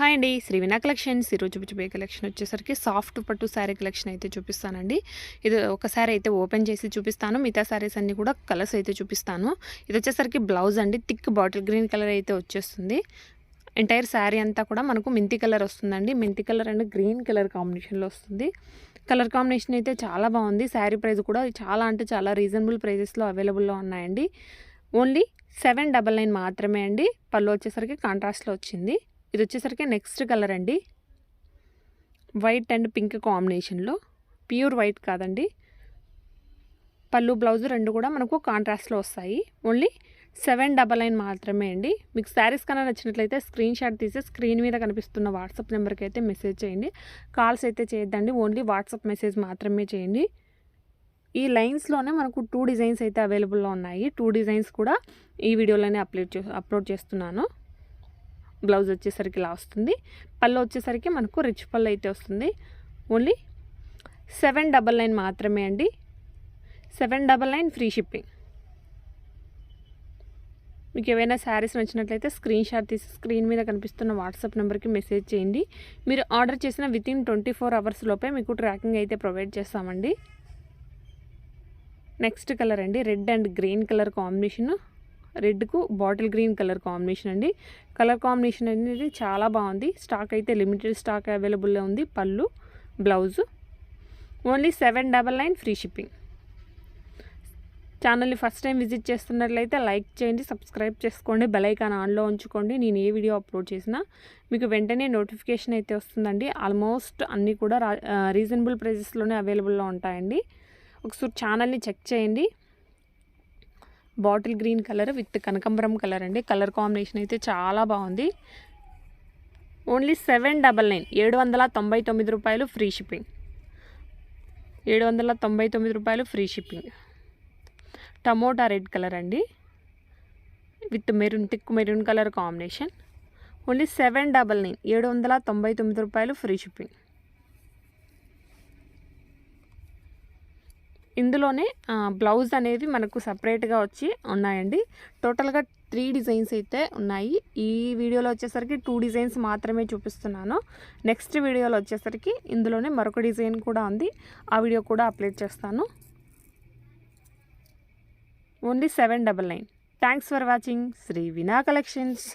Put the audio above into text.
Hi అండి, Shri Vina collections. ఈరోజు చూపించబోయే కలెక్షన్ వచ్చేసరికి సాఫ్ట్ పట్టు శారీ కలెక్షన్ అయితే చూపిస్తానండి. ఇది ఒక శారీ అయితే ఓపెన్ చేసి చూపిస్తాను, మిగతా శారీస్ అన్నీ కూడా కలర్స్ అయితే చూపిస్తాను. ఇది వచ్చేసరికి బ్లౌజ్ అండి, థిక్ బాటిల్ గ్రీన్ కలర్ అయితే వచ్చేస్తుంది. ఎంటైర్ శారీ అంతా కూడా మనకు మెంతి కలర్ వస్తుందండి. మెంతి కలర్ అండ్ గ్రీన్ కలర్ కాంబినేషన్లో వస్తుంది. కలర్ కాంబినేషన్ అయితే చాలా బాగుంది. శారీ ప్రైస్ కూడా చాలా అంటే చాలా రీజనబుల్ ప్రైజెస్లో అవైలబుల్లో ఉన్నాయండి. ఓన్లీ 799 మాత్రమే అండి. పళ్ళు వచ్చేసరికి కాంట్రాస్ట్లో వచ్చింది. ఇది వచ్చేసరికి నెక్స్ట్ కలర్ అండి, వైట్ అండ్ పింక్ కాంబినేషన్లో, ప్యూర్ వైట్ కాదండి. పళ్ళు బ్లౌజ్ రెండు కూడా మనకు కాంట్రాస్ట్లో వస్తాయి. ఓన్లీ 799 మాత్రమే అండి. మీకు శారీస్ కన్నా నచ్చినట్లయితే స్క్రీన్ షాట్ తీసి స్క్రీన్ మీద కనిపిస్తున్న వాట్సాప్ నెంబర్కి అయితే మెసేజ్ చేయండి. కాల్స్ అయితే చేయొద్దండి, ఓన్లీ వాట్సాప్ మెసేజ్ మాత్రమే చేయండి. ఈ లైన్స్లోనే మనకు 2 డిజైన్స్ అయితే అవైలబుల్లో ఉన్నాయి. 2 డిజైన్స్ కూడా ఈ వీడియోలోనే అప్లోడ్ చేస్తున్నాను. బ్లౌజ్ వచ్చేసరికి ఇలా వస్తుంది. పళ్ళు వచ్చేసరికి మనకు రిచ్ పళ్ళు అయితే వస్తుంది. ఓన్లీ 799 మాత్రమే అండి. 799 ఫ్రీ షిప్పింగ్. మీకు ఏవైనా శారీస్ నచ్చినట్లయితే స్క్రీన్ షాట్ తీసి స్క్రీన్ మీద కనిపిస్తున్న వాట్సాప్ నెంబర్కి మెసేజ్ చేయండి. మీరు ఆర్డర్ చేసిన వితిన్ 24 అవర్స్ లోపే మీకు ట్రాకింగ్ అయితే ప్రొవైడ్ చేస్తామండి. నెక్స్ట్ కలర్ అండి, red and green colour combination. రెడ్కు బాటిల్ గ్రీన్ కలర్ కాంబినేషన్ అండి. కలర్ కాంబినేషన్ అనేది చాలా బాగుంది. స్టాక్ అయితే లిమిటెడ్ స్టాక్ అవైలబుల్లో ఉంది. పళ్ళు బ్లౌజు ఓన్లీ 799 ఫ్రీ షిప్పింగ్. ఛానల్ని ఫస్ట్ టైం విజిట్ చేస్తున్నట్లయితే లైక్ చేయండి, సబ్స్క్రైబ్ చేసుకోండి, బెల్ ఐకాన్ ఆన్లో ఉంచుకోండి. నేను ఏ వీడియో అప్లోడ్ చేసినా మీకు వెంటనే నోటిఫికేషన్ అయితే వస్తుందండి. ఆల్మోస్ట్ అన్నీ కూడా రీజనబుల్ ప్రైజెస్లోనే అవైలబుల్లో ఉంటాయండి. ఒకసారి ఛానల్ని చెక్ చేయండి. బాటిల్ గ్రీన్ కలర్ విత్ కనకాంబరం కలర్ అండి. కలర్ కాంబినేషన్ అయితే చాలా బాగుంది. ఓన్లీ 799, 799 రూపాయలు ఫ్రీ షిప్పింగ్. 799 రూపాయలు free shipping. Tomato red colour అండి with maroon, thick maroon colour combination. Only 799, 799 రూపాయలు ఫ్రీ షిప్పింగ్. ఇందులోనే బ్లౌజ్ అనేది మనకు సపరేట్గా వచ్చి ఉన్నాయండి. టోటల్గా 3 డిజైన్స్ అయితే ఉన్నాయి. ఈ వీడియోలో వచ్చేసరికి 2 డిజైన్స్ మాత్రమే చూపిస్తున్నాను. నెక్స్ట్ వీడియోలో వచ్చేసరికి ఇందులోనే మరొక డిజైన్ కూడా ఉంది. ఆ వీడియో కూడా అప్లోడ్ చేస్తాను. Only 799. Thanks for watching Sri Vina collections.